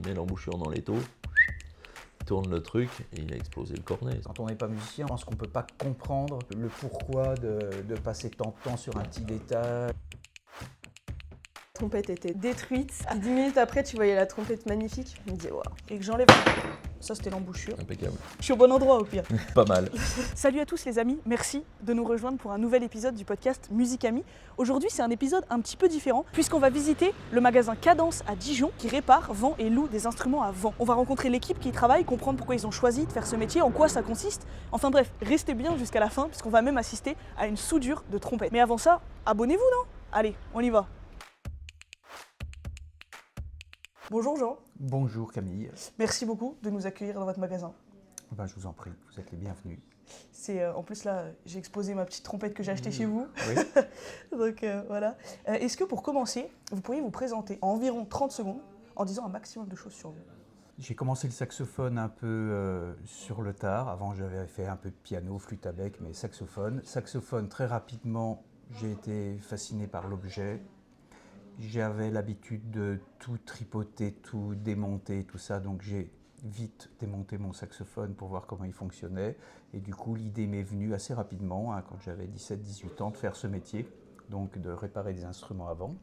Il met l'embouchure dans l'étau, il tourne le truc et il a explosé le cornet. Quand on n'est pas musicien, je pense qu'on ne peut pas comprendre le pourquoi de passer tant de temps sur un petit détail. La trompette était détruite. 10 minutes après, tu voyais la trompette magnifique. Je me disais, waouh. Et que j'enlève. Ça, c'était l'embouchure. Impeccable. Je suis au bon endroit, au pire. Pas mal. Salut à tous les amis, merci de nous rejoindre pour un nouvel épisode du podcast Musique Amie. Aujourd'hui, c'est un épisode un petit peu différent puisqu'on va visiter le magasin Cadence à Dijon qui répare, vend et loue des instruments à vent. On va rencontrer l'équipe qui y travaille, comprendre pourquoi ils ont choisi de faire ce métier, en quoi ça consiste. Enfin bref, restez bien jusqu'à la fin puisqu'on va même assister à une soudure de trompette. Mais avant ça, abonnez-vous, non ? Allez, on y va. Bonjour Jean, Bonjour Camille. merci beaucoup de nous accueillir dans votre magasin. Je vous en prie, vous êtes les bienvenus. En plus là, j'ai exposé ma petite trompette que j'ai achetée chez vous. Oui. Donc voilà. Est-ce que pour commencer, vous pourriez vous présenter en environ 30 secondes en disant un maximum de choses sur vous ? J'ai commencé le saxophone un peu sur le tard. Avant, j'avais fait un peu de piano, flûte à bec, mais saxophone. Saxophone, très rapidement, j'ai été fasciné par l'objet. J'avais l'habitude de tout tripoter, tout démonter, tout ça, donc j'ai vite démonté mon saxophone pour voir comment il fonctionnait. Et du coup, l'idée m'est venue assez rapidement, quand j'avais 17-18 ans, de faire ce métier, donc de réparer des instruments à vent.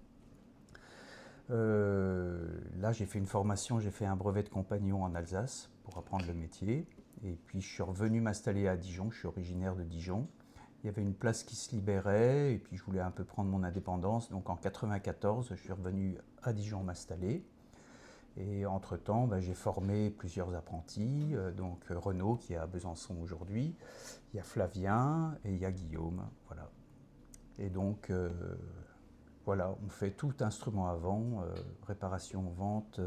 Là, j'ai fait une formation, j'ai fait un brevet de compagnon en Alsace pour apprendre le métier. Et puis, je suis revenu m'installer à Dijon, je suis originaire de Dijon. Il y avait une place qui se libérait et puis je voulais un peu prendre mon indépendance. Donc en 1994, je suis revenu à Dijon m'installer. Et entre-temps, j'ai formé plusieurs apprentis. Donc Renaud qui est à Besançon aujourd'hui, il y a Flavien et il y a Guillaume. Voilà. Et donc voilà, on fait tout instrument à vent, réparation, vente,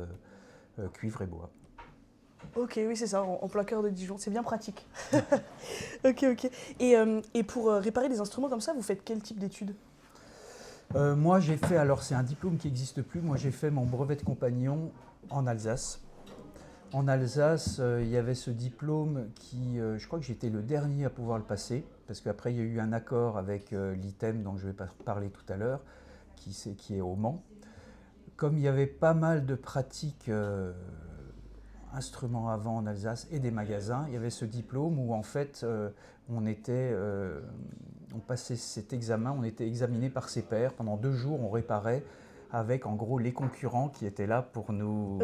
cuivre et bois. Ok, oui c'est ça, en plein cœur de Dijon, c'est bien pratique. Ok. Et pour réparer des instruments comme ça, vous faites quel type d'études ? Moi j'ai fait, alors c'est un diplôme qui n'existe plus, moi j'ai fait mon brevet de compagnon en Alsace. En Alsace, il y avait ce diplôme qui, je crois que j'étais le dernier à pouvoir le passer, parce qu'après il y a eu un accord avec l'ITEM dont je vais parler tout à l'heure, qui est au Mans. Comme il y avait pas mal de pratiques instruments à vent en Alsace et des magasins, il y avait ce diplôme où en fait on passait cet examen, on était examiné par ses pairs. Pendant 2 jours, on réparait avec en gros les concurrents qui étaient là pour nous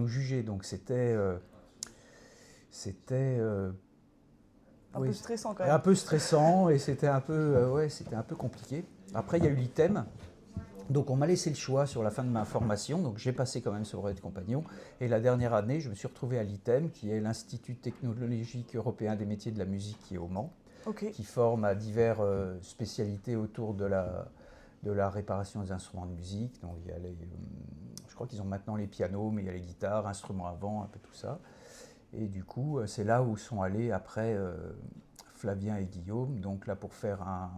juger. Donc c'était Un peu stressant quand même. un peu stressant et c'était un peu compliqué. Après il y a eu l'ITEM. Donc on m'a laissé le choix sur la fin de ma formation, donc j'ai passé quand même ce brevet de compagnon. Et la dernière année, je me suis retrouvé à l'ITEM, qui est l'Institut technologique européen des métiers de la musique qui est au Mans, qui forme à diverses spécialités autour de la réparation des instruments de musique. Donc il y a je crois qu'ils ont maintenant les pianos, mais il y a les guitares, instruments à vent, un peu tout ça. Et du coup, c'est là où sont allés après Flavien et Guillaume, donc là pour faire un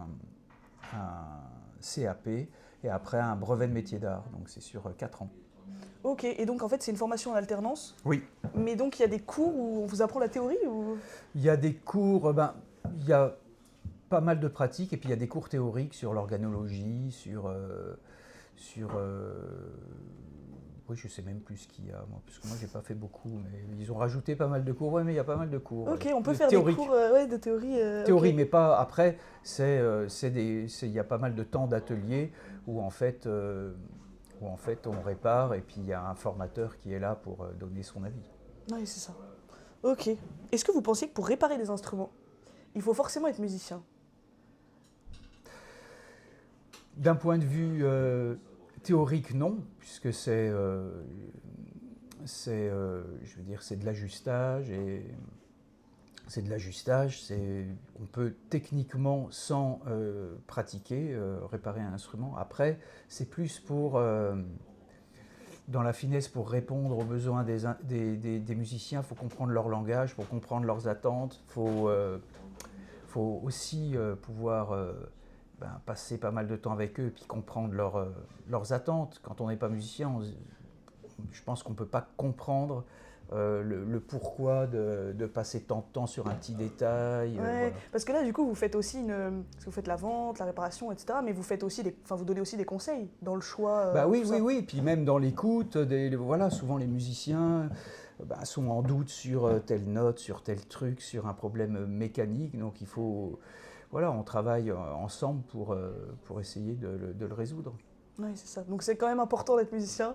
CAP et après un brevet de métier d'art, donc c'est sur 4 ans. Ok, et donc en fait c'est une formation en alternance. Oui. Mais donc il y a des cours où on vous apprend la théorie ou... Il y a des cours, il y a pas mal de pratiques et puis il y a des cours théoriques sur l'organologie, oui, je sais même plus ce qu'il y a, moi, parce que moi j'ai pas fait beaucoup, mais ils ont rajouté pas mal de cours. Ouais, mais il y a pas mal de cours. Ok, on peut faire théoriques. Des cours de théorie. Théorie, okay. Mais pas après. Il y a pas mal de temps d'atelier où en fait on répare et puis il y a un formateur qui est là pour donner son avis. Oui, c'est ça. Ok. Est-ce que vous pensez que pour réparer des instruments, il faut forcément être musicien ? D'un point de vue théorique, non, puisque c'est de l'ajustage et on peut techniquement sans pratiquer réparer un instrument. Après, c'est plus pour dans la finesse pour répondre aux besoins des musiciens. Il faut comprendre leur langage, il faut comprendre leurs attentes, il faut aussi pouvoir passer pas mal de temps avec eux et puis comprendre leurs attentes. Quand on n'est pas musicien, je pense qu'on ne peut pas comprendre le pourquoi de passer tant de temps sur un petit détail. Ouais, Voilà. parce que là, du coup, vous faites aussi parce que vous faites la vente, la réparation, etc. Mais vous faites aussi vous donnez aussi des conseils dans le choix. Bah oui, tout oui, ça. oui. Puis même dans l'écoute, voilà, souvent les musiciens sont en doute sur telle note, sur tel truc, sur un problème mécanique. Donc il faut, voilà, on travaille ensemble pour essayer de le résoudre. Oui, c'est ça. Donc c'est quand même important d'être musicien.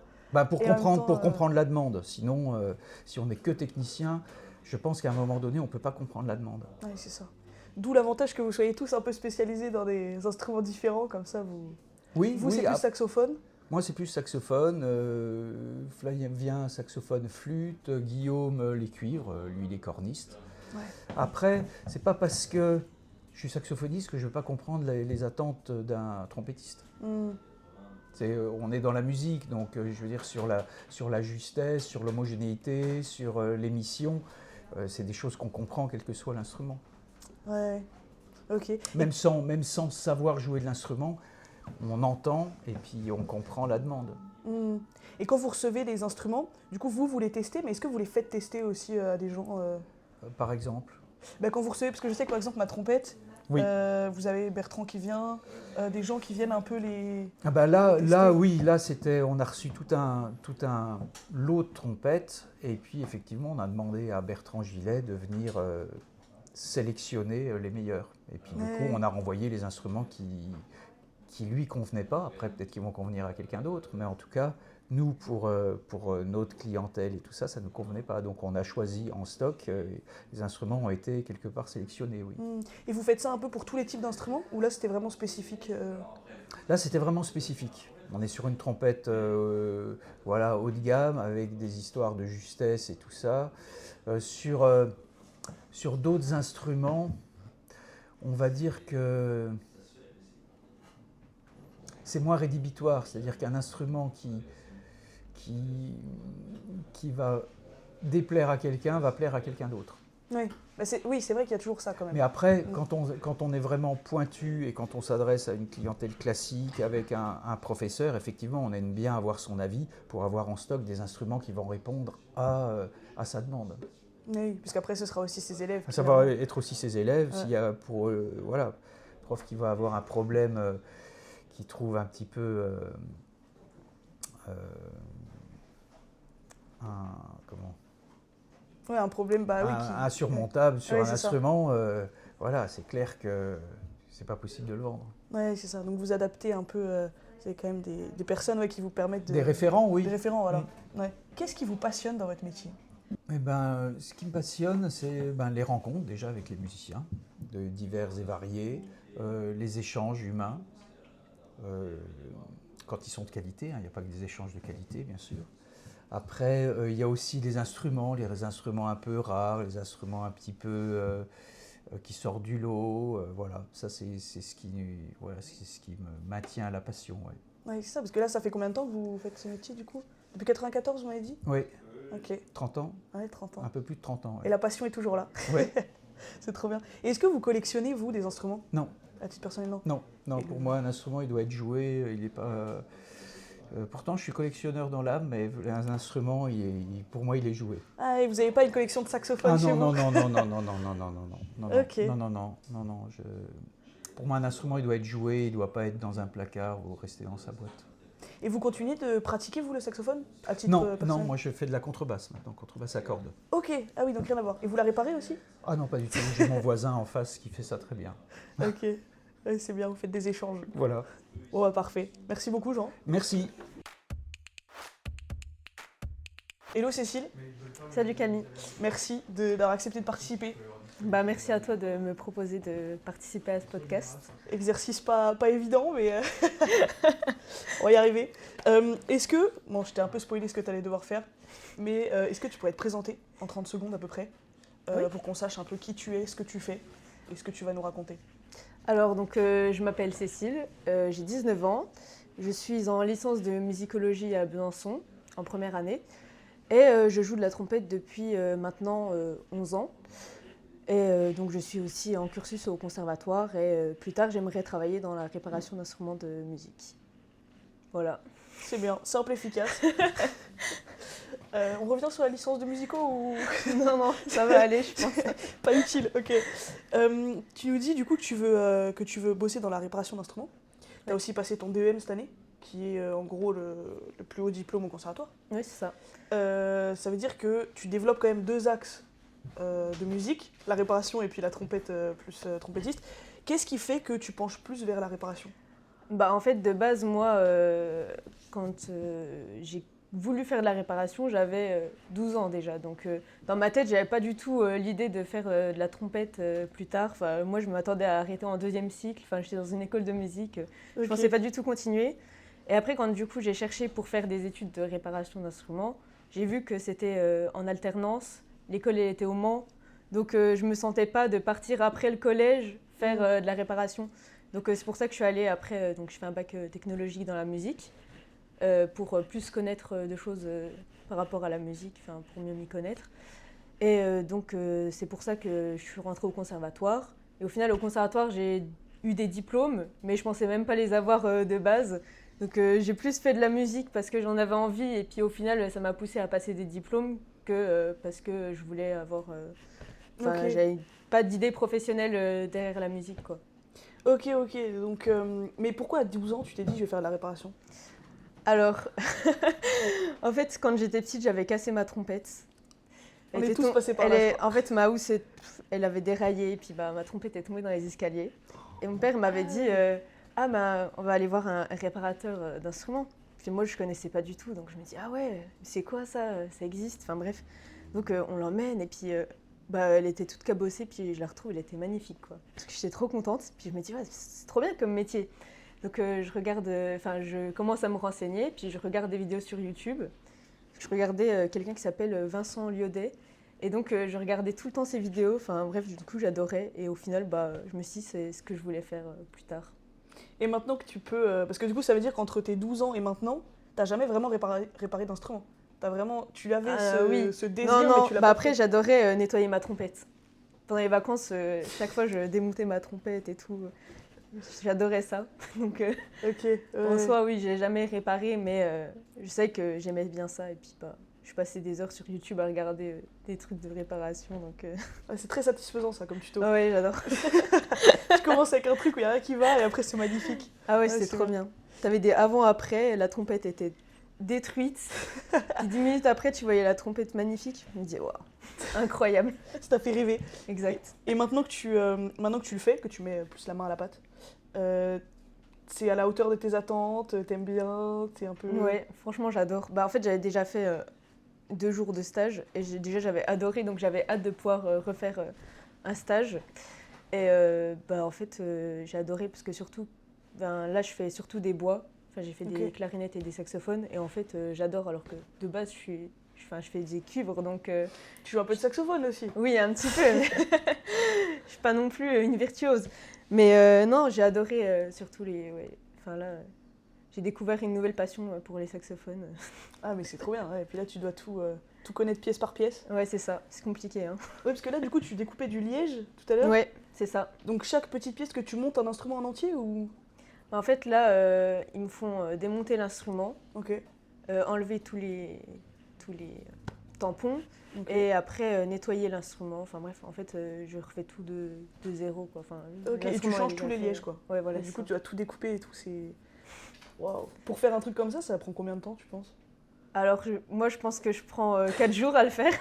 Pour Et en même comprendre, temps, pour comprendre la demande. Sinon, si on n'est que technicien, je pense qu'à un moment donné, on ne peut pas comprendre la demande. Oui, c'est ça. D'où l'avantage que vous soyez tous un peu spécialisés dans des instruments différents, comme ça vous. Oui, Vous, c'est oui. plus saxophone. Moi, c'est plus saxophone. Flavien, saxophone, flûte. Guillaume, les cuivres. Lui, il est corniste. Ouais. Après, c'est pas parce que je suis saxophoniste que je ne veux pas comprendre les attentes d'un trompettiste. Hmm. On est dans la musique, donc je veux dire sur la justesse, sur l'homogénéité, sur l'émission, c'est des choses qu'on comprend quel que soit l'instrument. Ouais. Ok. Même sans savoir jouer de l'instrument, on entend et puis on comprend la demande. Hmm. Et quand vous recevez des instruments, du coup, vous les testez, mais est-ce que vous les faites tester aussi à des gens Par exemple. Quand vous recevez, parce que je sais que par exemple, ma trompette, Oui. vous avez Bertrand qui vient, des gens qui viennent un peu les. Ah bah là, tester. oui, là on a reçu tout un lot de trompettes et puis effectivement on a demandé à Bertrand Gillet de venir sélectionner les meilleurs. Et puis du coup on a renvoyé les instruments qui lui convenaient pas. Après peut-être qu'ils vont convenir à quelqu'un d'autre, mais en tout cas nous pour notre clientèle et tout ça, ça ne nous convenait pas. Donc on a choisi en stock, les instruments ont été quelque part sélectionnés, oui. Et vous faites ça un peu pour tous les types d'instruments, ou là c'était vraiment spécifique Là, c'était vraiment spécifique. On est sur une trompette voilà, haut de gamme, avec des histoires de justesse et tout ça. Sur d'autres instruments, on va dire que c'est moins rédhibitoire. C'est-à-dire qu'un instrument qui va déplaire à quelqu'un va plaire à quelqu'un d'autre. Oui, oui, c'est vrai qu'il y a toujours ça quand même. Mais après, quand on est vraiment pointu et quand on s'adresse à une clientèle classique avec un professeur, effectivement, on aime bien avoir son avis pour avoir en stock des instruments qui vont répondre à sa demande. Oui, puisqu'après ce sera aussi ses élèves. Ça va être aussi ses élèves. Ouais. S'il y a voilà, prof qui va avoir un problème qui trouve un petit peu Ouais, un problème, insurmontable sur Ouais, un c'est ça. instrument, voilà, c'est clair que c'est pas possible de le vendre. Ouais, c'est ça. Donc vous adaptez un peu. C'est quand même des personnes qui vous permettent de. Des référents, oui. Des référents, voilà. Ouais. Qu'est-ce qui vous passionne dans votre métier? Eh ben, ce qui me passionne, c'est les rencontres déjà avec les musiciens, de divers et variés, les échanges humains, quand ils sont de qualité, il n'y a pas que des échanges de qualité, bien sûr. Après, il y a aussi les instruments un peu rares, les instruments un petit peu qui sortent du lot. Voilà, ça c'est ce qui me maintient à la passion. Ouais. Ouais, c'est ça, parce que là, ça fait combien de temps que vous faites ce métier du coup? Depuis 94, vous m'avez dit? Oui, Ok. 30 ans, Ouais, 30 ans. un peu plus de 30 ans. Et la passion est toujours là. Ouais. C'est trop bien. Et est-ce que vous collectionnez, vous, des instruments? Non. À titre personnel, non? Non, Et pour moi, un instrument, il doit être joué, il n'est pas... pourtant, je suis collectionneur dans l'âme, mais un instrument, pour moi, il est joué. Ah, et vous n'avez pas une collection de saxophones chez vous? Non. Ok. Non. Pour moi, un instrument, il doit être joué, il ne doit pas être dans un placard ou rester dans sa boîte. Et vous continuez de pratiquer, vous, le saxophone à titre Non, personnel? moi, je fais de la contrebasse maintenant, contrebasse à cordes. Ok, ah oui, donc rien à voir. Et vous la réparez aussi? Ah non, pas du tout. J'ai mon voisin en face qui fait ça très bien. Ok, ouais, c'est bien, vous faites des échanges. Voilà. Bon, bah, parfait. Merci beaucoup, Jean. Merci. Hello, Cécile. Salut Camille. Merci d'avoir accepté de participer. Merci à toi de me proposer de participer à ce podcast. Exercice pas évident, mais on va y arriver. Est-ce que, bon, je t'ai un peu spoilé ce que tu allais devoir faire, mais est-ce que tu pourrais te présenter en 30 secondes à peu près, Oui. pour qu'on sache un peu qui tu es, ce que tu fais et ce que tu vas nous raconter? Alors, donc, je m'appelle Cécile, j'ai 19 ans, je suis en licence de musicologie à Besançon, en première année, et je joue de la trompette depuis maintenant 11 ans. Et donc je suis aussi en cursus au conservatoire et plus tard j'aimerais travailler dans la réparation d'instruments de musique. Voilà. C'est bien, simple, efficace. On revient sur la licence de musicaux ou Non, ça va aller, je pense. pas utile? Ok. Tu nous dis du coup que tu veux bosser dans la réparation d'instruments. Tu as aussi passé ton DEM cette année, qui est en gros le plus haut diplôme au conservatoire. Oui, c'est ça. Ça veut dire que tu développes quand même deux axes de musique, la réparation et puis la trompette plus trompettiste. Qu'est-ce qui fait que tu penches plus vers la réparation? Bah, en fait, de base, moi, quand j'ai voulu faire de la réparation, j'avais 12 ans déjà. Donc, dans ma tête, j'avais pas du tout l'idée de faire de la trompette plus tard. Enfin, moi, je m'attendais à arrêter en deuxième cycle. Enfin, j'étais dans une école de musique. Je Ok. pensais pas du tout continuer. Et après, quand du coup, j'ai cherché pour faire des études de réparation d'instruments, j'ai vu que c'était en alternance. L'école, elle était au Mans. Donc, je me sentais pas de partir après le collège faire de la réparation. Donc, c'est pour ça que je suis allée après. Donc, je fais un bac technologique dans la musique. Pour plus connaître de choses par rapport à la musique, pour mieux m'y connaître. Et donc, c'est pour ça que je suis rentrée au conservatoire. Et au final, au conservatoire, j'ai eu des diplômes, mais je pensais même pas les avoir de base. Donc, j'ai plus fait de la musique parce que j'en avais envie. Et puis, au final, ça m'a poussée à passer des diplômes que parce que je voulais avoir... Ok. J'avais pas d'idée professionnelle derrière la musique, quoi. Ok. Donc, mais pourquoi à 12 ans tu t'es dit je vais faire de la réparation? Alors, en fait, quand j'étais petite, j'avais cassé ma trompette. On Elle est était tous passés par là, je En fait, ma housse, elle avait déraillé, et puis ma trompette est tombée dans les escaliers. Et mon père m'avait dit on va aller voir un réparateur d'instruments. Puis moi, je connaissais pas du tout, donc je me dis ah ouais, c'est quoi ça? Ça existe. Enfin bref. Donc on l'emmène, et puis elle était toute cabossée, puis je la retrouve, elle était magnifique, quoi. Parce que j'étais trop contente. Puis je me dis ouais, c'est trop bien comme métier. Donc je commence à me renseigner, puis je regarde des vidéos sur YouTube. Je regardais quelqu'un qui s'appelle Vincent Liodet, et donc je regardais tout le temps ses vidéos. Enfin bref, du coup j'adorais, et au final je me suis dit c'est ce que je voulais faire plus tard. Et maintenant que tu peux... parce que du coup ça veut dire qu'entre tes 12 ans et maintenant, t'as jamais vraiment réparé d'instrument. Tu avais Oui. ce désir, Non, mais tu l'as pas après fait. j'adorais nettoyer ma trompette. Pendant les vacances, chaque fois je démontais ma trompette et tout. J'adorais ça. Donc Ok. en soi, oui, j'ai jamais réparé, mais je sais que j'aimais bien ça. Et puis, je passais des heures sur YouTube à regarder des trucs de réparation. Donc, Ouais, c'est très satisfaisant ça comme tuto. ah ouais, j'adore. Tu commences avec un truc où il n'y a rien qui va et après c'est magnifique. Ah ouais, Ouais, c'était c'est trop bien. T'avais des avant-après, la trompette était détruite. Puis 10 minutes après, tu voyais la trompette magnifique. Je me disais, waouh, incroyable. Ça t'a fait rêver. Exact. Et maintenant que tu le fais, que tu mets plus la main à la pâte, c'est à la hauteur de tes attentes, t'aimes bien, t'es un peu... Ouais, franchement, j'adore. En fait, j'avais déjà fait 2 jours de stage et j'avais adoré, donc j'avais hâte de pouvoir refaire un stage. Et en fait, j'ai adoré parce que surtout, là, je fais surtout des bois. Enfin, j'ai fait des clarinettes et des saxophones, et en fait, j'adore, alors que de base, je fais des cuivres, donc... Tu joues un peu de saxophone aussi. Oui, un petit peu, mais je suis pas non plus une virtuose. Mais non, j'ai adoré surtout les... Ouais. Enfin là, j'ai découvert une nouvelle passion pour les saxophones. Ah mais c'est trop bien, ouais. Et puis là tu dois tout connaître pièce par pièce. Ouais, c'est ça, c'est compliqué. Hein. Oui, parce que là du coup tu découpais du liège tout à l'heure. Ouais, c'est ça. Donc chaque petite pièce que tu montes un instrument en entier ou... En fait, là, ils me font démonter l'instrument, Ok. enlever tous les tampons, Ok. et après nettoyer l'instrument. Enfin bref, en fait, je refais tout de zéro, quoi. Enfin, Ok, et tu l'instrument, changes il est tous les déjà lièges fait. quoi. Ouais, voilà. Et du c'est coup ça. tu vas tout découper et tout, c'est... Waouh. Pour faire un truc comme ça prend combien de temps tu penses? Alors, moi, je pense que je prends 4 jours à le faire.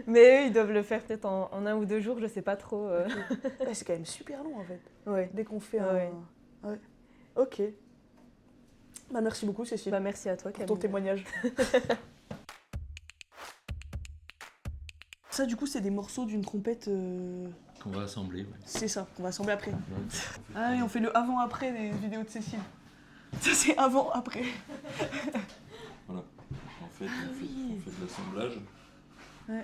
Mais eux, ils doivent le faire peut-être en 1 ou 2 jours, je sais pas trop. Ouais, c'est quand même super long en fait. Ouais. Dès qu'on fait Ouais. Ouais. Ok. Bah merci beaucoup Cécile Merci à toi, pour Camille. ton témoignage. Ça du coup c'est des morceaux d'une trompette... Qu'on va assembler, ouais. C'est ça, qu'on va assembler après. Ouais. Ah oui, on fait le avant-après des vidéos de Cécile. Ça c'est avant-après. Voilà. En fait, oui. on fait de l'assemblage. Ouais.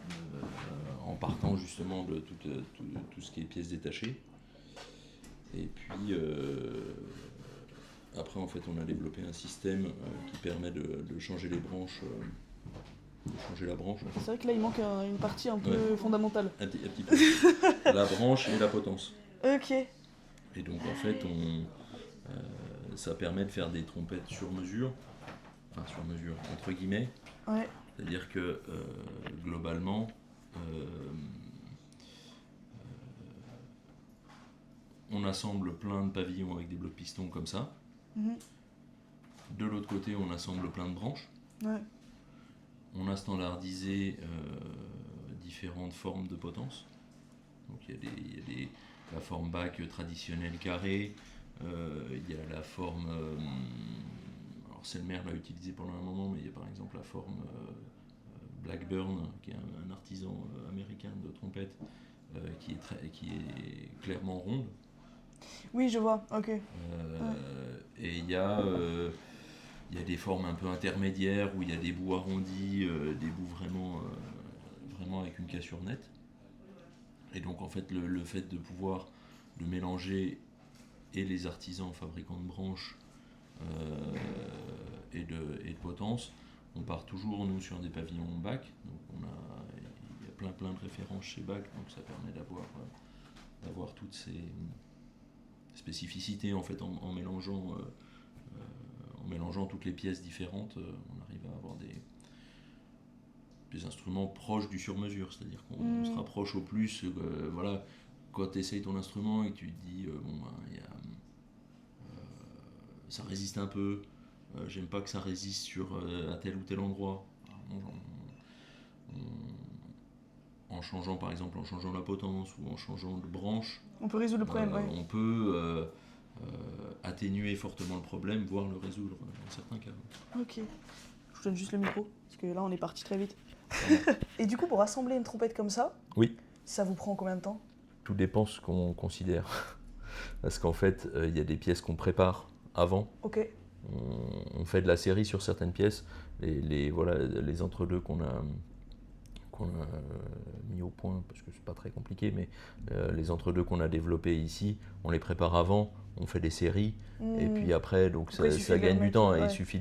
En partant justement de tout ce qui est pièces détachées. Et puis après en fait on a développé un système qui permet de changer les branches, de changer la branche. C'est vrai que là il manque une partie un peu Ouais. fondamentale. Un petit peu. La branche et la potence. Ok. Et donc en fait ça permet de faire des trompettes sur mesure, enfin sur mesure entre guillemets. Ouais. C'est-à-dire que globalement, on assemble plein de pavillons avec des blocs pistons comme ça. Mhm. De l'autre côté, on assemble plein de branches. Ouais. On a standardisé différentes formes de potence. Donc il y a la forme bac traditionnelle carrée, il y a la forme, alors Selmer l'a utilisé pendant un moment, mais il y a par exemple la forme Blackburn, qui est un artisan américain de trompette, qui est clairement ronde. Oui, je vois, ok. Et il y a des formes un peu intermédiaires où il y a des bouts arrondis, des bouts vraiment avec une cassure nette. Et donc en fait le fait de pouvoir de mélanger et les artisans fabricants de branches et de potence, on part toujours nous sur des pavillons bac. Donc il y a plein de références chez bac, donc ça permet d'avoir toutes ces spécificités en fait en mélangeant toutes les pièces différentes, on arrive à avoir des instruments proches du sur-mesure, c'est-à-dire qu'on se rapproche au plus, voilà, quand tu essayes ton instrument et que tu te dis, ça résiste un peu, j'aime pas que ça résiste à tel ou tel endroit. En changeant par exemple, en changeant la potence ou en changeant de branche, On peut résoudre le problème, ouais. on peut atténuer fortement le problème, voire le résoudre dans certains cas. Ok. Je vous donne juste le micro, parce que là on est parti très vite. Et du coup, pour assembler une trompette comme ça, Oui. Ça vous prend combien de temps? Tout dépend ce qu'on considère. Parce qu'en fait, il y a des pièces qu'on prépare avant. Ok. On fait de la série sur certaines pièces. Les entre-deux qu'on a mis au point, parce que c'est pas très compliqué, mais les entre-deux qu'on a développés ici, on les prépare avant, on fait des séries, et puis après, donc Après, ça gagne du temps, et ouais. il suffit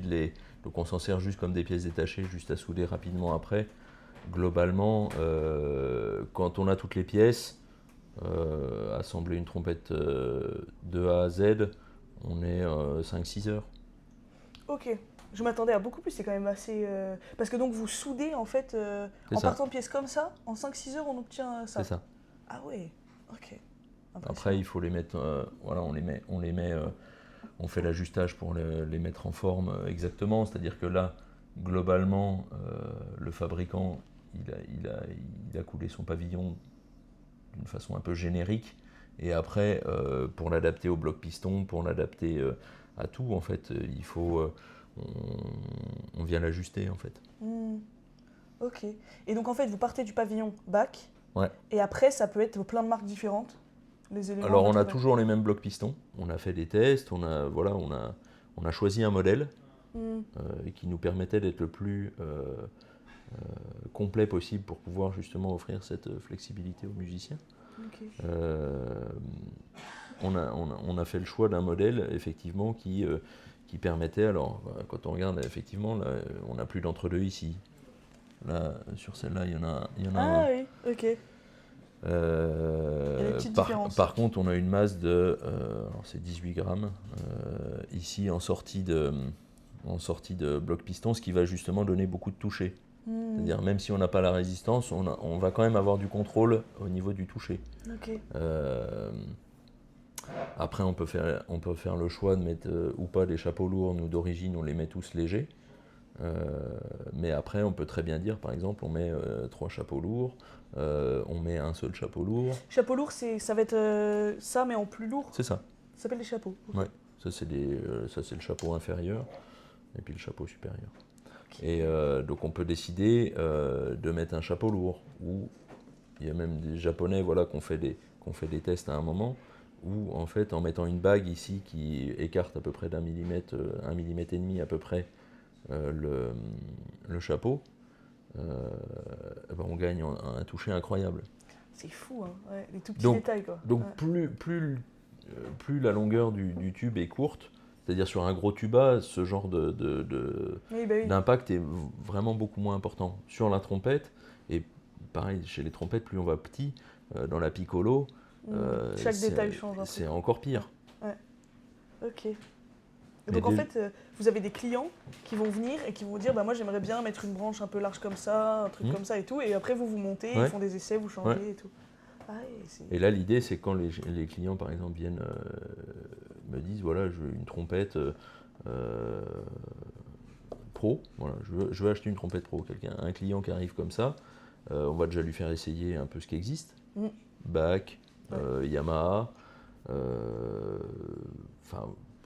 donc on s'en sert juste comme des pièces détachées, juste à souder rapidement après. Globalement, quand on a toutes les pièces, assembler une trompette de A à Z, on est 5-6 heures. Ok. Je m'attendais à beaucoup plus, c'est quand même assez... Parce que donc vous soudez en fait, C'est en ça. partant de pièces comme ça, en 5-6 heures on obtient ça. C'est ça. Ah ouais, ok. Après, il faut les mettre, on fait l'ajustage pour les mettre en forme exactement. C'est-à-dire que là, globalement, le fabricant, il a coulé son pavillon d'une façon un peu générique. Et après, pour l'adapter au bloc piston, pour l'adapter à tout, en fait, il faut, on vient l'ajuster, en fait. Ok. Et donc en fait, vous partez du pavillon bac, Ouais. et après ça peut être plein de marques différentes, les éléments. Alors on a votre- toujours les mêmes blocs pistons, on a fait des tests, on a choisi un modèle qui nous permettait d'être le plus complet possible pour pouvoir justement offrir cette flexibilité aux musiciens. Ok. On a fait le choix d'un modèle effectivement qui permettait, alors quand on regarde effectivement, là, on n'a plus d'entre-deux ici. Là, sur celle-là, il y en a un. Ah oui, ok. Il y a des petites différences. Par contre, on a une masse de, alors c'est 18 grammes ici en sortie de bloc piston, ce qui va justement donner beaucoup de toucher. C'est-à-dire même si on n'a pas la résistance, on va quand même avoir du contrôle au niveau du toucher. Ok. Après, on peut faire le choix de mettre ou pas des chapeaux lourds. Nous d'origine, on les met tous légers. Mais après, on peut très bien dire, par exemple, on met 3 chapeaux lourds, on met un seul chapeau lourd. Chapeau lourd, ça va être ça, mais en plus lourd. C'est ça. Ça s'appelle des chapeaux. Ouais. Ça c'est le chapeau inférieur et puis le chapeau supérieur. Okay. Et donc on peut décider de mettre un chapeau lourd. Ou il y a même des Japonais, voilà, qu'on fait des tests à un moment où en fait en mettant une bague ici qui écarte à peu près d'1 millimètre, 1,5 millimètre à peu près. Le chapeau, on gagne un toucher incroyable. C'est fou, hein, ouais, les tout petits donc, détails quoi. Donc ouais. plus la longueur du tube est courte, c'est-à-dire sur un gros tuba, ce genre Oui. d'impact est vraiment beaucoup moins important. Sur la trompette, et pareil chez les trompettes, plus on va petit, dans la piccolo, Chaque détail change un peu. C'est encore pire. Ouais. Ok. Donc en fait, vous avez des clients qui vont venir et qui vont vous dire bah moi j'aimerais bien mettre une branche un peu large comme ça, un truc comme ça et tout, et après vous montez, ils font des essais, vous changez et tout. Ah, et là l'idée c'est quand les clients par exemple viennent me disent voilà je veux une trompette pro, voilà, je veux acheter une trompette pro, un client qui arrive comme ça, on va déjà lui faire essayer un peu ce qui existe, Bach, Yamaha,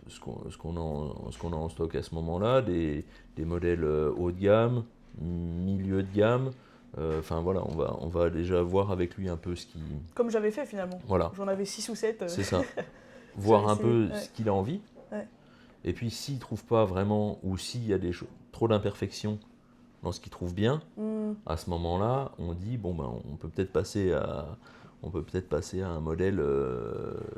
ce qu'on a en stock à ce moment-là, des modèles haut de gamme, milieu de gamme. Voilà, on va déjà voir avec lui un peu ce qui... Comme j'avais fait finalement. Voilà. J'en avais 6 ou 7. C'est ça. Voir un peu ce qu'il a envie. Ouais. Et puis s'il ne trouve pas vraiment, ou s'il y a trop d'imperfections dans ce qu'il trouve bien, à ce moment-là, on dit, bon, ben, on peut peut-être passer à un modèle...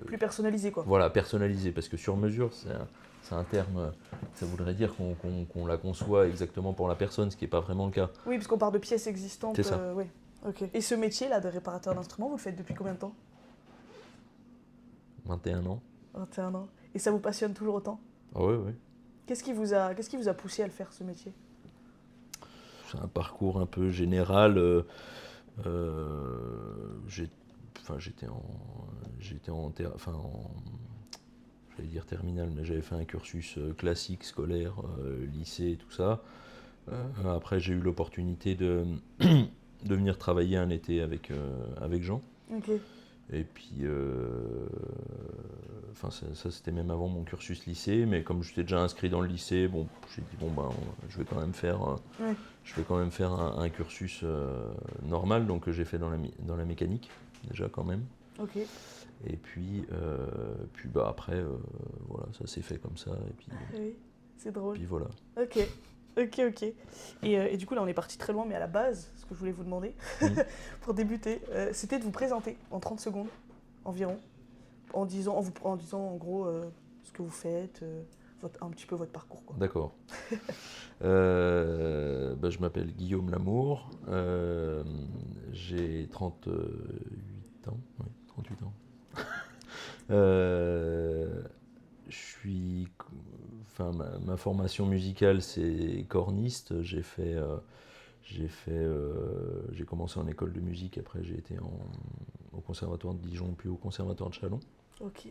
plus personnalisé, quoi. Voilà, personnalisé, parce que sur mesure, c'est un terme, ça voudrait dire qu'on la conçoit exactement pour la personne, ce qui n'est pas vraiment le cas. Oui, parce qu'on part de pièces existantes. C'est ça. Ouais. Okay. Et ce métier-là de réparateur d'instruments, vous le faites depuis combien de temps? 21 ans. 21 ans. Et ça vous passionne toujours autant? Ah oui, oui. Qu'est-ce qui vous a poussé à le faire, ce métier? C'est un parcours un peu général. J'étais en j'allais dire terminale, mais j'avais fait un cursus classique, scolaire, lycée, tout ça. Après, j'ai eu l'opportunité de venir travailler un été avec Jean. Okay. Et puis, ça c'était même avant mon cursus lycée, mais comme j'étais déjà inscrit dans le lycée, bon, j'ai dit bon ben, je vais quand même faire un cursus normal, donc j'ai fait dans la mécanique déjà quand même. Okay. Et puis après, voilà, ça s'est fait comme ça. Et puis, oui, c'est drôle. Puis voilà. Ok. Et du coup, là, on est parti très loin, mais à la base, ce que je voulais vous demander, pour débuter, c'était de vous présenter en 30 secondes environ, en disant en gros ce que vous faites, un petit peu votre parcours, quoi. D'accord. Je m'appelle Guillaume Lamour, j'ai 38 ans. Oui, 38 ans. Ma formation musicale, c'est corniste. J'ai commencé en école de musique, après j'ai été au conservatoire de Dijon, puis au conservatoire de Châlons. Ok.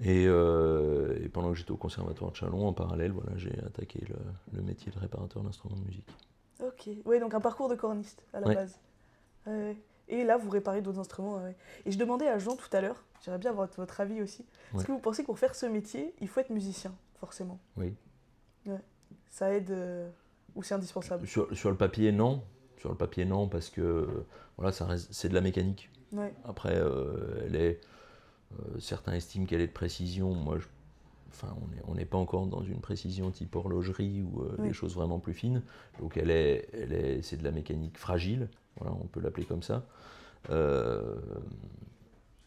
Et pendant que j'étais au conservatoire de Châlons, en parallèle, voilà, j'ai attaqué le métier de réparateur d'instruments de musique. Ok. Oui, donc un parcours de corniste à la base. Et là, vous réparez d'autres instruments. Et je demandais à Jean tout à l'heure, j'aimerais bien avoir votre avis aussi. Est-ce que vous pensez que pour faire ce métier, il faut être musicien, forcément? Oui. Ouais. Ça aide ou c'est indispensable? Sur le papier, non. Sur le papier, non, parce que voilà, c'est de la mécanique. Ouais. Après, certains estiment qu'elle est de précision. Moi, on n'est pas encore dans une précision type horlogerie ou des choses vraiment plus fines. Donc, c'est de la mécanique fragile. Voilà, on peut l'appeler comme ça.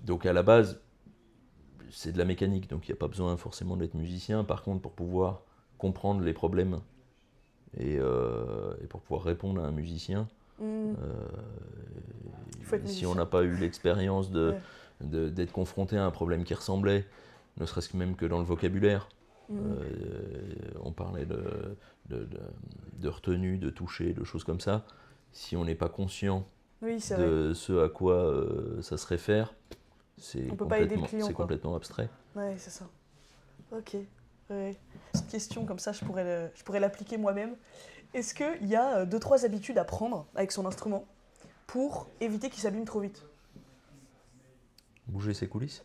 Donc, à la base, c'est de la mécanique. Donc, il n'y a pas besoin forcément d'être musicien. Par contre, pour pouvoir comprendre les problèmes et pour pouvoir répondre à un musicien, si on n'a pas eu l'expérience d'être confronté à un problème qui ressemblait, ne serait-ce que même que dans le vocabulaire, on parlait de retenue, de toucher, de choses comme ça. Si on n'est pas conscient de ce à quoi ça se réfère, c'est complètement abstrait. Ouais, c'est ça. Ok. Ouais. Petite question comme ça, je pourrais l'appliquer moi-même. Est-ce qu'il y a 2-3 habitudes à prendre avec son instrument pour éviter qu'il s'abîme trop vite? Bouger ses coulisses.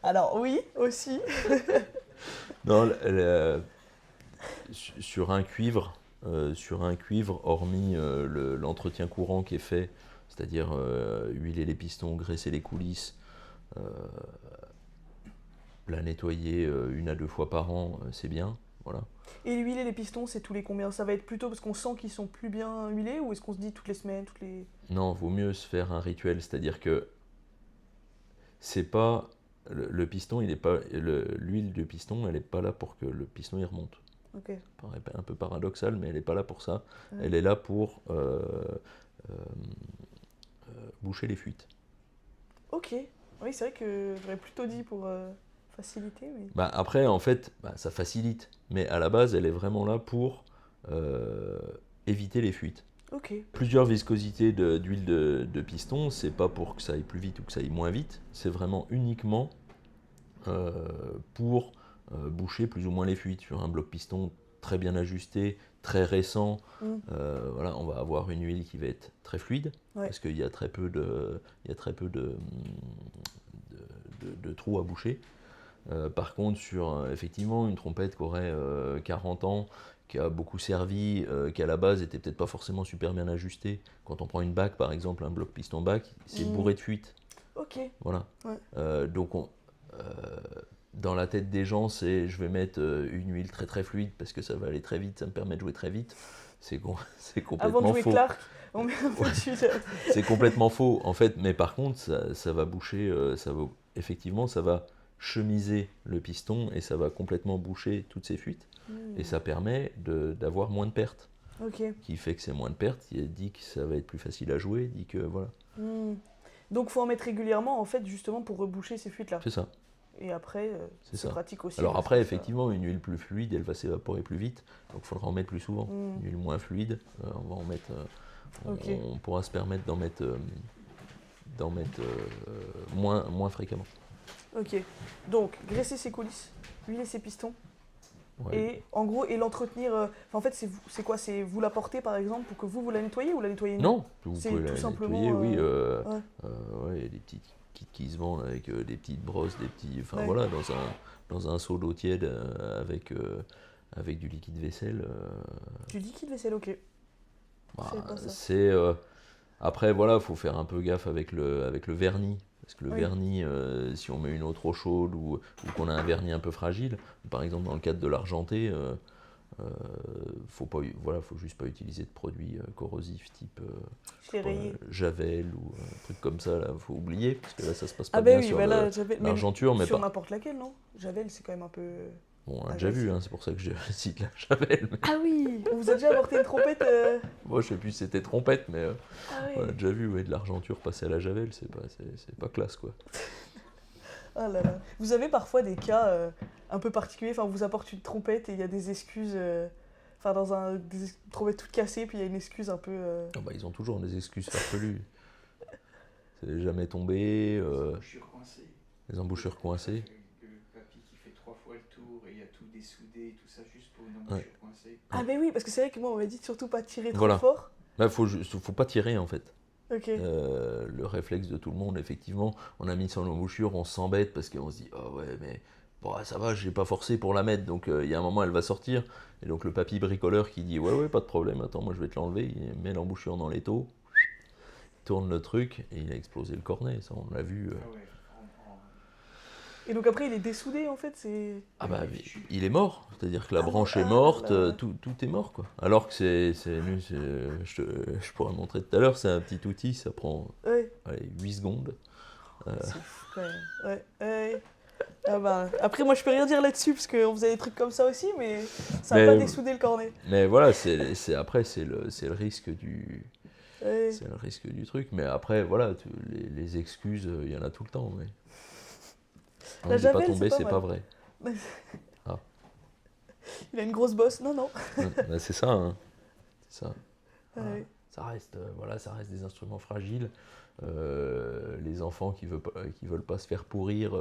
Alors oui, aussi. Non, sur un cuivre, hormis l'entretien courant qui est fait, c'est-à-dire huiler les pistons, graisser les coulisses, la nettoyer 1 à 2 fois par an, c'est bien. Voilà. Et huiler les pistons, c'est tous les combien? Ça va être plutôt parce qu'on sent qu'ils sont plus bien huilés, ou est-ce qu'on se dit toutes les semaines, Non, vaut mieux se faire un rituel, c'est-à-dire que c'est pas le piston, l'huile du piston, elle n'est pas là pour que le piston il remonte. Okay. Ça paraît un peu paradoxal, mais elle n'est pas là pour ça. Elle est là pour boucher les fuites. Ok. Oui, c'est vrai que j'aurais plutôt dit pour faciliter. Mais... Après, en fait, ça facilite. Mais à la base, elle est vraiment là pour éviter les fuites. Ok. Plusieurs viscosités d'huile de piston, c'est pas pour que ça aille plus vite ou que ça aille moins vite, c'est vraiment uniquement pour boucher plus ou moins les fuites. Sur un bloc piston très bien ajusté, très récent, voilà, on va avoir une huile qui va être très fluide, parce qu'il y a très peu de trous à boucher. Par contre, sur effectivement une trompette qui aurait 40 ans, qui a beaucoup servi, qui à la base était peut-être pas forcément super bien ajustée. Quand on prend une bac par exemple, un bloc piston bac, c'est bourré de fuites. Ok. Voilà. Ouais. Donc dans la tête des gens, c'est je vais mettre une huile très très fluide parce que ça va aller très vite, ça me permet de jouer très vite. C'est complètement Avant de jouer faux. Clark, on met un peu de suite. C'est complètement faux en fait, mais par contre ça va boucher, effectivement ça va chemiser le piston et ça va complètement boucher toutes ces fuites. Et ça permet d'avoir moins de pertes. Ok. Qui fait que c'est moins de pertes, il dit que ça va être plus facile à jouer, il dit que voilà. Donc faut en mettre régulièrement en fait justement pour reboucher ces fuites là. C'est ça. Et après c'est pratique aussi. Alors après effectivement une huile plus fluide elle va s'évaporer plus vite, donc il faudra en mettre plus souvent. Une huile moins fluide, on va en mettre, on pourra se permettre d'en mettre moins fréquemment. Ok. Donc graisser ses coulisses, huiler ses pistons. Ouais. Et en gros, et l'entretenir, en fait, c'est quoi? C'est vous la portez par exemple pour que vous la nettoyez ou la nettoyez nous? Non, vous c'est pouvez tout la simplement, nettoyer, oui. ouais. Il y a des petites kits qui se vendent avec des petites brosses, des petits. Enfin Ouais. voilà, dans un seau d'eau tiède avec du liquide vaisselle. Du liquide vaisselle, ok. Je savais pas ça. C'est. Après, voilà, il faut faire un peu gaffe avec le vernis. Parce que le vernis, si on met une eau trop chaude ou qu'on a un vernis un peu fragile, par exemple dans le cadre de l'argenté, faut juste pas utiliser de produits corrosifs type Javel ou un truc comme ça, là, faut oublier, parce que là ça se passe pas bien sur l'argenture. Mais sur pas... n'importe laquelle, non? Javel, c'est quand même un peu... Bon, on a déjà vu, c'est pour ça que je cite la Javel. Mais... Ah oui. On vous a déjà apporté une trompette Moi je sais plus si c'était trompette, mais ouais. on a déjà vu de l'argenture passer à la Javel, c'est pas classe quoi. Ah là là. Vous avez parfois des cas un peu particuliers, enfin on vous apporte une trompette et il y a des excuses, enfin des trompettes toutes cassées, puis il y a une excuse un peu... Ils ont toujours des excuses farfelues. C'est jamais tombé, les embouchures coincées. coincée. Ah ben oui, parce que c'est vrai que moi on m'a dit de surtout pas tirer trop voilà. fort. Là, faut pas tirer en fait. Okay. Le réflexe de tout le monde, effectivement, on a mis son embouchure, on s'embête parce qu'on se dit oh ouais mais bon, ça va, j'ai pas forcé pour la mettre, donc il y a un moment elle va sortir. Et donc le papy bricoleur qui dit ouais pas de problème, attends moi je vais te l'enlever, il met l'embouchure dans l'étau, il tourne le truc et il a explosé le cornet, ça on l'a vu. Et donc après il est dessoudé en fait, c'est... Il est mort, c'est-à-dire que la branche est morte, tout est mort quoi. Alors que je pourrais montrer tout à l'heure, c'est un petit outil, ça prend 8 secondes. C'est fou quand même. Ouais. Après moi je peux rien dire là-dessus parce qu'on faisait des trucs comme ça aussi, mais ça n'a pas dessoudé le cornet. Mais voilà, c'est le risque du... C'est le risque du truc, mais après voilà, les excuses, il y en a tout le temps. Mais... La Javel, pas tombé, c'est pas vrai. Il a une grosse bosse, non. C'est ça, hein. C'est ça. Ouais. Ça reste des instruments fragiles. Les enfants qui veulent pas se faire pourrir,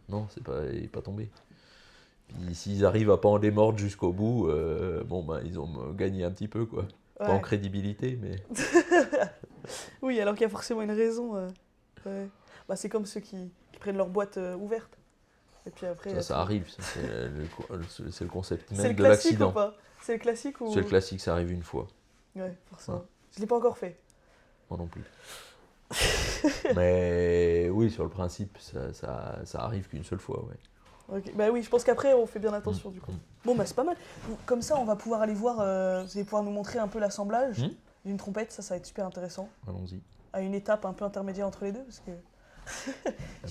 non, il est pas tombé. Puis s'ils arrivent à pas en démordre jusqu'au bout, ils ont gagné un petit peu quoi. Pas en crédibilité, mais. Oui, alors qu'il y a forcément une raison. C'est comme ceux qui prennent leur boîte ouverte. Et puis après, ça arrive, c'est le concept même c'est le de l'accident. Ou pas c'est le classique ou... C'est le classique, ça arrive une fois. Ouais, forcément. Ouais. Je l'ai pas encore fait. Moi non plus. Mais oui, sur le principe, ça arrive qu'une seule fois, ouais. Okay. Bah oui, je pense qu'après on fait bien attention du coup. Bon c'est pas mal. Comme ça on va pouvoir aller voir, vous allez pouvoir nous montrer un peu l'assemblage d'une trompette, ça va être super intéressant. Allons-y. À une étape un peu intermédiaire entre les deux parce que...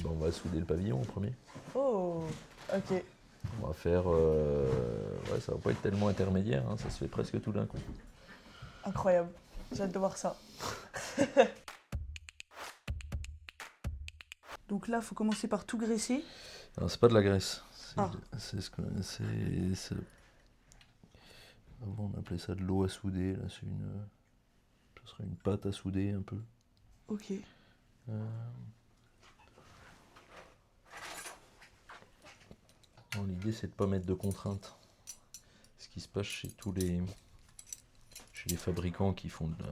on va souder le pavillon en premier. Oh, ok. On va faire... ça va pas être tellement intermédiaire, ça se fait presque tout d'un coup. Incroyable, j'ai hâte de voir ça. Donc là, il faut commencer par tout graisser. Alors, c'est pas de la graisse. Ah. C'est- Avant, on appelait ça de l'eau à souder. Là, ce serait une pâte à souder un peu. Ok. Bon, l'idée, c'est de pas mettre de contraintes. Ce qui se passe chez les fabricants qui font de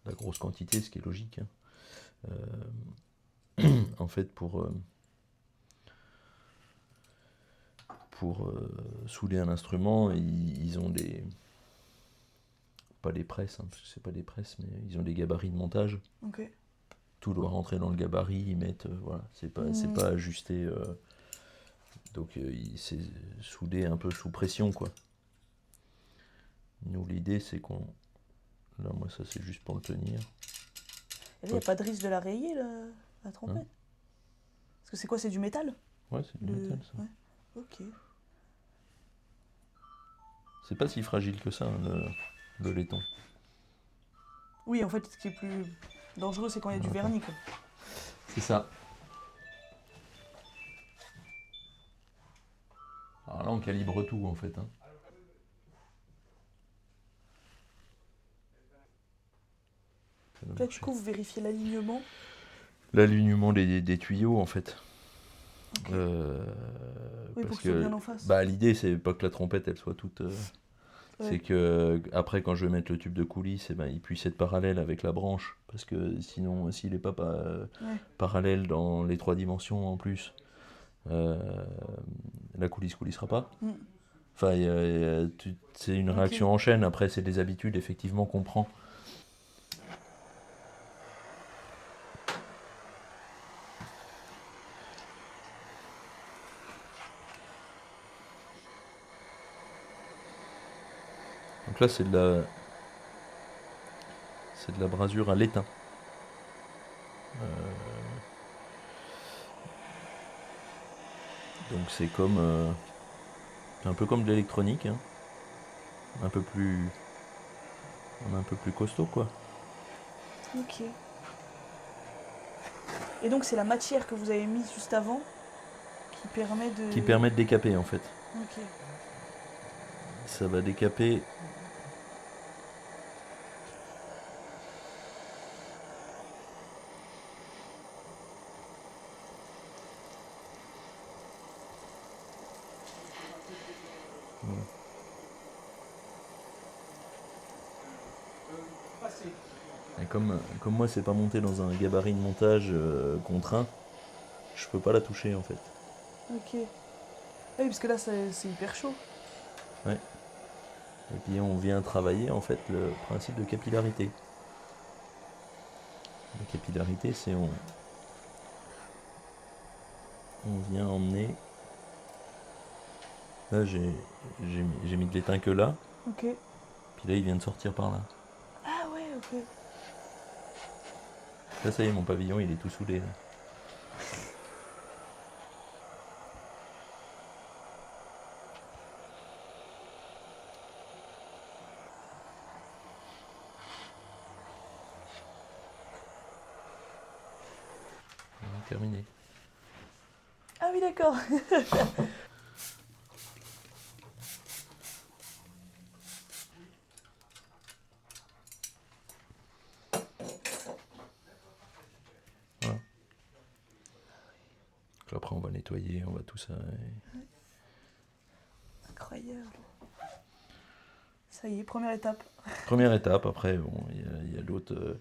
la grosse quantité, ce qui est logique, hein. En fait, pour souder un instrument, ils ont pas des presses, hein, parce que c'est pas des presses, mais ils ont des gabarits de montage. Ok. Tout doit rentrer dans le gabarit, ils mettent, voilà, c'est pas ajusté, donc c'est soudé un peu sous pression, quoi. Nous, l'idée, c'est là, moi, ça, c'est juste pour le tenir. Et là, il n'y a pas de risque de la rayer, la trompette? Hein? Parce que c'est quoi? C'est du métal? Ouais, c'est du métal, ça. Ouais. Ok. C'est pas si fragile que ça, hein, le laiton. Oui, en fait, ce qui est plus dangereux, c'est quand il y a du D'accord. vernis, quoi. C'est ça. Alors là, on calibre tout, en fait, hein. Là, du coup, vous vérifiez l'alignement. L'alignement des tuyaux, en fait. Ok. Oui, Parce pour qu'il soit bien en face. l'idée, c'est pas que la trompette, elle soit toute... Ouais. C'est que après, quand je vais mettre le tube de coulisse, il puisse être parallèle avec la branche. Parce que sinon, s'il n'est pas parallèle dans les 3 dimensions en plus, la coulisse coulissera pas. Mm. Enfin, c'est une réaction en chaîne. Après, c'est des habitudes, effectivement, qu'on prend. Donc là, c'est de la brasure à l'étain. Donc c'est un peu comme de l'électronique, hein. un peu plus costaud, quoi. Ok. Et donc, c'est la matière que vous avez mise juste avant Qui permet de décaper, en fait. Ok. Ça va décaper. Voilà. Et comme moi, c'est pas monté dans un gabarit de montage contraint, je peux pas la toucher, en fait. Ok. Oui, parce que là, c'est hyper chaud. Ouais. Et puis on vient travailler, en fait, le principe de capillarité. La capillarité, c'est on vient emmener. Là, j'ai mis de l'étain que là, Ok. puis là, il vient de sortir par là. Ah ouais, ok. Là, ça y est, mon pavillon, il est tout soudé, là. Terminé. Ah oui, d'accord. Voilà. Donc après, on va nettoyer, on va tout ça. Incroyable. Ça y est, première étape. Première étape, après, bon, il y a d'autres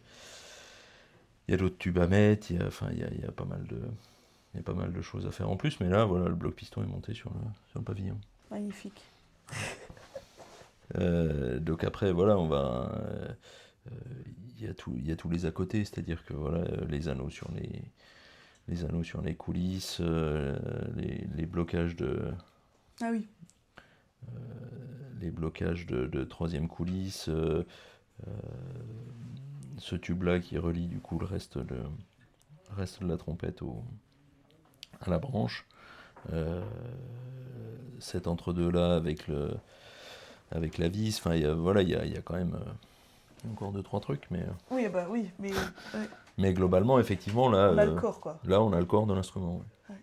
tubes à mettre, il y a pas mal de choses à faire en plus, mais là, voilà, le bloc piston est monté sur le pavillon. Magnifique. Donc après, voilà, on va... il y a tous les à côté, c'est-à-dire que voilà, les anneaux sur les coulisses, les blocages de... Ah oui. Les blocages de troisième coulisse, ce tube-là qui relie du coup le reste de la trompette à la branche, cet entre-deux-là avec la vis, enfin il y a quand même manquait encore 2-3 trucs, mais... Oui, bah oui, mais... ouais. Mais globalement, effectivement, là... On a le corps, quoi. Là, on a le corps de l'instrument. Ouais.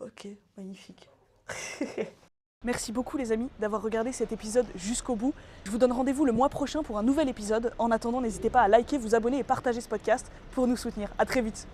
Ok, magnifique. Merci beaucoup les amis d'avoir regardé cet épisode jusqu'au bout. Je vous donne rendez-vous le mois prochain pour un nouvel épisode. En attendant, n'hésitez pas à liker, vous abonner et partager ce podcast pour nous soutenir. À très vite.